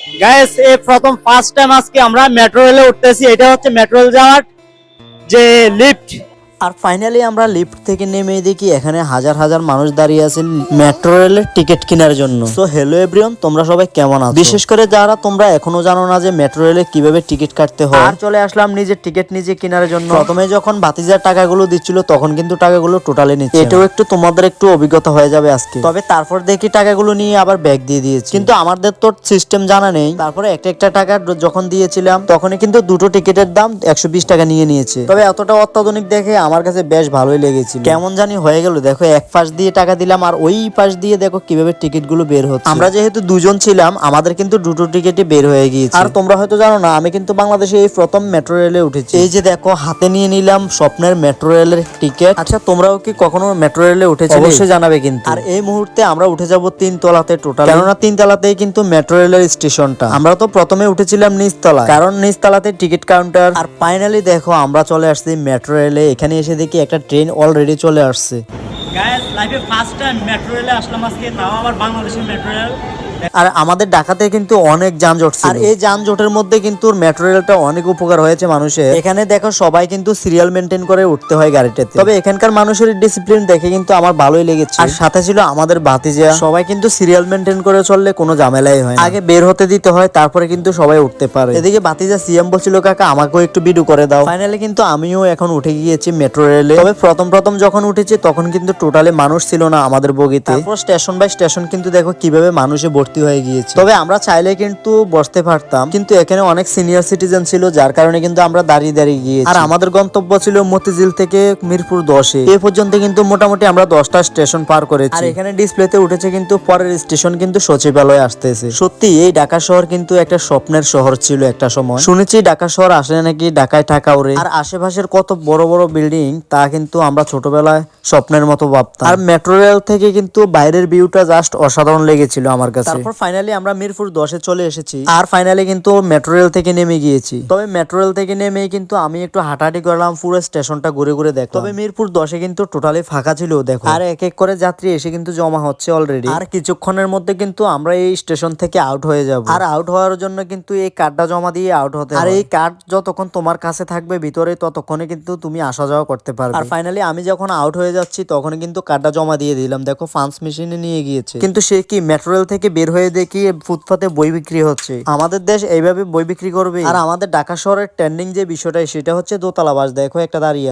Guys এই প্রথম first time আজকে আমরা মেট্রো রেলে উঠতেছি। এটা হচ্ছে মেট্রো রেল যাওয়ার যে লিফট। আর ফাইনালি আমরা লিফট থেকে নেমে দেখি এখানে হাজার হাজার মানুষ দাঁড়িয়ে আছে মেট্রো রেলের টিকিট কেনার জন্য। সো হ্যালো এভরিওয়ান, তোমরা সবাই কেমন আছো? বিশেষ করে যারা তোমরা এখনো জানো না যে মেট্রো রেলে কিভাবে টিকিট কাটতে হয়, আর চলে আসলাম নিজের টিকিট নিজে কেনার জন্য। প্রথমে যখন ভাতিজার টাকাগুলো দিচ্ছিল তখন কিন্তু টাকাগুলো টোটালি নিচ্ছে। এটাও একটু তোমাদের একটু অভিজ্ঞতা হয়ে যাবে আজকে। তবে তারপর দেখি টাকাগুলো নিয়ে আবার ব্যাগ দিয়ে দিয়েছে, কিন্তু আমাদের তো সিস্টেম জানা নেই। তারপরে একটা একটা টাকা যখন দিয়েছিলাম তখনই কিন্তু দুটো টিকিটের দাম 120 টাকা নিয়ে নিয়েছে। তবে এতটা অত্যাধুনিক দেখে আমার কাছে বেশ ভালোই লেগেছিল। কেমন জানি হয়ে গেল, দেখো এক পাশ দিয়ে টাকা দিলাম আর ওই পাশ দিয়ে দেখো কিভাবে টিকিট গুলো বের হচ্ছে। আমরা যেহেতু দুজন ছিলাম আমাদের কিন্তু দুটো টিকিটই বের হয়ে গিয়েছে। আর তোমরা হয়তো জানো না, আমি কিন্তু বাংলাদেশে এই প্রথম মেট্রো রেলে উঠেছি। এই যে দেখো হাতে নিয়ে নিলাম স্বপ্নের মেট্রো রেলের টিকিট। আচ্ছা তোমরাও কি কখনো মেট্রো রেলে উঠেছো? অবশ্যই জানাবে কিন্তু। আর এই মুহূর্তে আমরা উঠে যাব 3 তলাতে টোটাল, কেননা 3 তলাতেই কিন্তু মেট্রো রেলের স্টেশনটা। আমরা তো প্রথমে উঠেছিলাম নিচ তলায়, কারণ নিচ তলাতে টিকিট কাউন্টার। আর ফাইনালি দেখো আমরা চলে আসছি মেট্রো রেলে। এখানে এসে দেখি একটা ট্রেন অলরেডি চলে আসছে। গাইস লাইফে ফার্স্ট টাইম মেট্রো রেলে আসলাম আজকে, তাও আবার বাংলাদেশের মেট্রো রেল। আর আমাদের ঢাকাতে কিন্তু অনেক যানজট ছিল, আর এই যানজটের মধ্যে কিন্তু মেট্রো রেলটা অনেক উপকার হয়েছে মানুষের। এখানে দেখো সবাই কিন্তু সিরিয়াল মেনটেন করে উঠতে হয় গাড়িটাতে। তবে এখানকার মানুষের ডিসিপ্লিন দেখে কিন্তু আমার ভালোই লেগেছে। আর সাথে ছিল আমাদের ভাতিজা, সবাই কিন্তু সিরিয়াল মেনটেন করে চললে কোনো ঝামেলাই হয় না। আগে বের হতে দিতে হয়, তারপরে কিন্তু সবাই উঠতে পারে। এদিকে ভাতিজা সিএম বলছিল কাকা আমাকেও একটু ভিডিও করে দাও। ফাইনালি কিন্তু আমিও এখন উঠে গিয়েছি মেট্রো রেলে। তবে প্রথম প্রথম যখন উঠেছি তখন কিন্তু টোটালি মানুষ ছিল না আমাদের বগিতে। তারপর স্টেশন বাই স্টেশন কিন্তু দেখো কিভাবে মানুষে ভর্তি হয়ে গিয়েছে। তবে আমরা চাইলে কিন্তু বসতে পারতাম, কিন্তু এখানে অনেক সিনিয়র সিটিজেন ছিল যার কারণে কিন্তু আমরা দাঁড়িয়ে দাঁড়িয়ে গিয়েছি। আর আমাদের গন্তব্য ছিল মতিঝিল থেকে মিরপুর 10-এ। এই পর্যন্ত কিন্তু মোটামুটি আমরা 10টা স্টেশন পার করেছি। আর এখানে ডিসপ্লেতে উঠেছে কিন্তু পরের স্টেশন কিন্তু সচিবালয় আসতেছে। সত্যি এই ঢাকা শহর কিন্তু একটা স্বপ্নের শহর ছিল একটা সময়। শুনেছি ঢাকা শহর আসলে নাকি ঢাকায় টাকা ওড়ে। আর আশেপাশের কত বড় বড় বিল্ডিং তা কিন্তু আমরা ছোটবেলায় স্বপ্নের মতো ভাবতাম। আর মেট্রো রেল থেকে কিন্তু বাইরের ভিউটা জাস্ট অসাধারণ লেগেছিল আমার কাছে। তারপর ফাইনালি আমরা মিরপুর 10-এ চলে এসেছি। আর ফাইনালি কিন্তু মেট্রো রেল থেকে নেমে গিয়েছি। তবে মেট্রো রেল থেকে নেমে কিন্তু আমি একটু হাঁটাহাঁটি করলাম, পুরো স্টেশনটা ঘুরে ঘুরে দেখলাম। তবে মিরপুর 10-এ কিন্তু টোটালি ফাঁকা ছিল দেখো। আর এক এক করে যাত্রী এসে কিন্তু জমা হচ্ছে অলরেডি। আর কিছুক্ষণের মধ্যে কিন্তু আমরা এই স্টেশন থেকে আউট হয়ে যাব। আর আউট হওয়ার জন্য কিন্তু এই কার্ডটা জমা দিয়ে আউট হতে হবে। আর এই কার্ড যতক্ষণ তোমার কাছে থাকবে ভিতরে ততক্ষণে কিন্তু তুমি আসা যাওয়া করতে পারবে। আর ফাইনালি আমি যখন আউট হয়ে যাচ্ছি তখন কিন্তু কার্ডটা জমা দিয়ে দিলাম। দেখো ফান্ডস মেশিনে নিয়ে গিয়েছে, কিন্তু সে কি মেট্রো রেল থেকে বের হয়ে দেখি ফুটপাতে বই বিক্রি হচ্ছে। আমাদের দেশ এইভাবে বই বিক্রি করবে? আর আমাদের ঢাকা শহরের ট্রেন্ডিং যে বিষয়টা সেটা হচ্ছে দোতলা বাস। দেখো একটা দাঁড়িয়ে